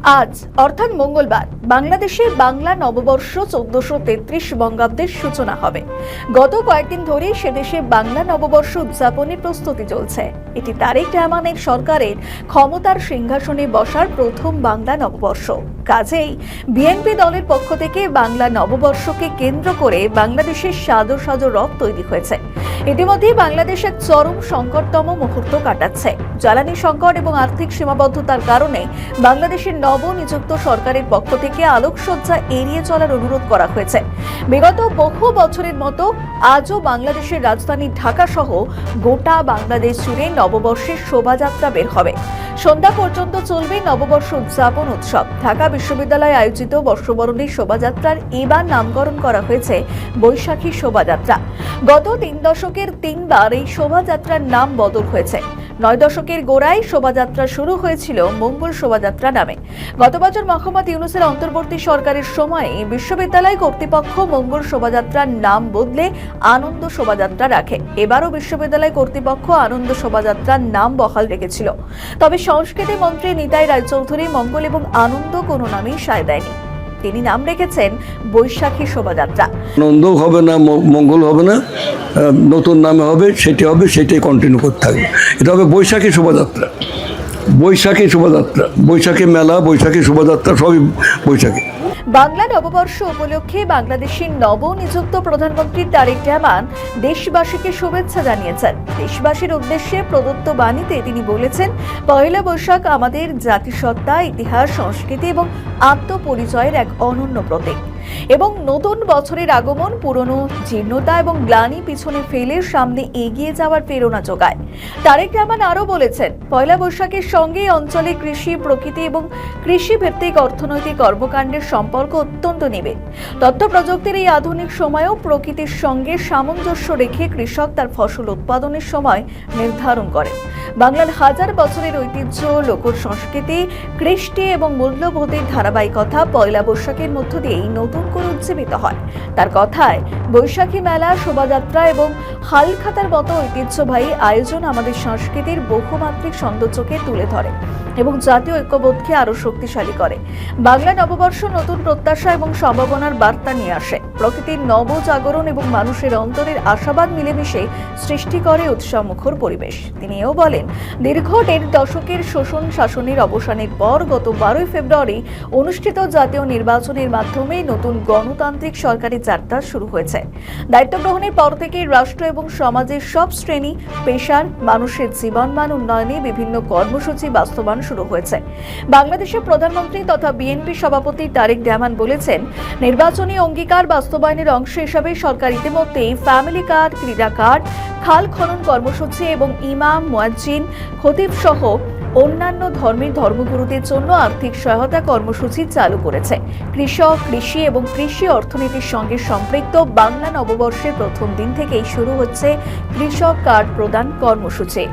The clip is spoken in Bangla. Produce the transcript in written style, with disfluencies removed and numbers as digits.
আজ অর্থাৎ মঙ্গলবার বাংলাদেশে বাংলা নববর্ষ 1433 বঙ্গাব্দের সূচনা হবে। গত কয়েকদিন ধরে সে দেশে বাংলা নববর্ষ উদযাপনের প্রস্তুতি চলছে। এটি তারেক রহমানের সরকারের ক্ষমতার সিংহাসনে বসার প্রথম বাংলা নববর্ষ। কাজেই বিএনপি দলের পক্ষ থেকে বাংলা নববর্ষকে কেন্দ্র করে বাংলাদেশের সাজো সাজো রথ তৈরি হয়েছে। ইতিমধ্যে বাংলাদেশ এক চরম সংকটতম মুহূর্ত কাটাচ্ছে। জ্বালানি সংকট এবং আর্থিক সীমাবদ্ধতার কারণে বাংলাদেশের নবনিযুক্ত সরকারের পক্ষ থেকে আলোকসজ্জা এড়িয়ে চলার অনুরোধ করা হয়েছে। বিগত বহু বছরের মতো আজও বাংলাদেশের রাজধানী ঢাকা সহ গোটা বাংলাদেশ জুড়ে নববর্ষের শোভাযাত্রা বের হবে। সন্ধ্যা পর্যন্ত চলবে নববর্ষ উদযাপন উৎসব। ঢাকা বিশ্ববিদ্যালয়ে আয়োজিত বর্ষবরণের শোভাযাত্রার এবার নামকরণ করা হয়েছে বৈশাখী শোভাযাত্রা। গত 3 দশকের 3বার এই শোভাযাত্রার নাম বদল হয়েছে। 9 দশকের গোড়ায় শোভাযাত্রা শুরু হয়েছিল মঙ্গল শোভাযাত্রা নামে। গত বছর মোহাম্মদ ইউনূসের অন্তর্বর্তী সরকারের সময়ে বিশ্ববিদ্যালয় কর্তৃপক্ষ মঙ্গল শোভাযাত্রার নাম বদলে আনন্দ শোভাযাত্রা রাখে। এবারও বিশ্ববিদ্যালয় কর্তৃপক্ষ আনন্দ শোভাযাত্রার নাম বহাল রেখেছিল। তবে সংস্কৃতি মন্ত্রী নিতাই রায়চৌধুরী মঙ্গল এবং আনন্দ কোনো নামেই সায় দেয়নি। তিনি নাম রেখেছেন বৈশাখী শোভাযাত্রা। আনন্দ হবে না, মঙ্গল হবে না, নতুন নামে হবে, সেটাই কন্টিনিউ করতে থাকবে। এটা হবে বৈশাখী শোভাযাত্রা। বৈশাখী শোভাযাত্রা, বৈশাখী মেলা, বৈশাখী শোভাযাত্রা, সবই বৈশাখী। বাংলা নববর্ষ উপলক্ষে বাংলাদেশের নবনিযুক্ত প্রধানমন্ত্রী তারেক রহমান দেশবাসীকে শুভেচ্ছা জানিয়েছেন। দেশবাসীর উদ্দেশ্যে প্রদত্ত বাণীতে তিনি বলেছেন, পয়লা বৈশাখ আমাদের জাতিসত্তা, ইতিহাস, সংস্কৃতি এবং আত্মপরিচয়ের এক অনন্য প্রতীক এবং নতুন বছরের আগমন পুরনো জীর্ণতা এবং গ্লানি পিছনে ফেলে সামনে এগিয়ে যাওয়ার প্রেরণা যোগায়। তারেক রহমান আরও বলেছেন, পয়লা বৈশাখের সঙ্গে অঞ্চলে কৃষি, প্রকৃতি এবং কৃষি ভিত্তিক অর্থনৈতিক কর্মকাণ্ডের সম্পর্ক অত্যন্ত নিবিড়। তথ্য প্রযুক্তির এই আধুনিক সময়েও প্রকৃতির সঙ্গে সামঞ্জস্য রেখে কৃষক তার ফসল উৎপাদনের সময় নির্ধারণ করেন। বাংলার হাজার বছরের ঐতিহ্য, লোক সংস্কৃতি, কৃষ্টি এবং মূল্যবোধের ধারাবাহিকতা পয়লা বৈশাখের মধ্য দিয়েই নতুন করে উজ্জীবিত হয়। তার কথায়, বৈশাখী মেলা, শোভাযাত্রা এবং হালখাতার মতো ঐতিহ্যবাহী আয়োজন আমাদের সংস্কৃতির বহুমাত্রিক সৌন্দর্যকে তুলে ধরে এবং জাতীয় ঐক্যবোধকে আরো শক্তিশালী করে। বাংলা নববর্ষ নতুন প্রত্যাশা এবং সম্ভাবনার বার্তা নিয়ে আসে। প্রকৃতির নবজাগরণ এবং মানুষের অন্তরের আশাবাদ মিলেমিশে সৃষ্টি করে উৎসবমুখর পরিবেশ। তিনি এও বলেন, দীর্ঘ 1.5 দশকের শোষণ শাসনের অবসানের পর গত 12 ফেব্রুয়ারি অনুষ্ঠিত জাতীয় নির্বাচনের মাধ্যমে নতুন গণতান্ত্রিক সরকারের যাত্রা শুরু হয়েছে। দায়িত্ব গ্রহণের পর থেকে রাষ্ট্র এবং সমাজের সব শ্রেণী পেশার মানুষের জীবনমান উন্নয়নে বিভিন্ন কর্মসূচি বাস্তবায়ন শুরু হয়েছে। বাংলাদেশের প্রধানমন্ত্রী তথা বিএনপি সভাপতি তারেক রহমান বলেছেন, নির্বাচনী অঙ্গীকার বাস্তবায়নের অংশ হিসাবে সরকার ইতিমধ্যেই ফ্যামিলি কার্ড, ক্রীড়া কার্ড, খাল খনন কর্মসূচি এবং ইমাম, মুয়াজ্জিন, খতিব সহ অন্যান্য ধর্মের ধর্মগুরুদের জন্য আর্থিক সহায়তা কর্মসূচি চালু করেছে। কৃষক, কৃষি এবং কৃষি অর্থনীতির সঙ্গে সম্পৃক্ত বাংলা নববর্ষের প্রথম দিন থেকেই শুরু হচ্ছে কৃষক কার্ড প্রদান কর্মসূচি।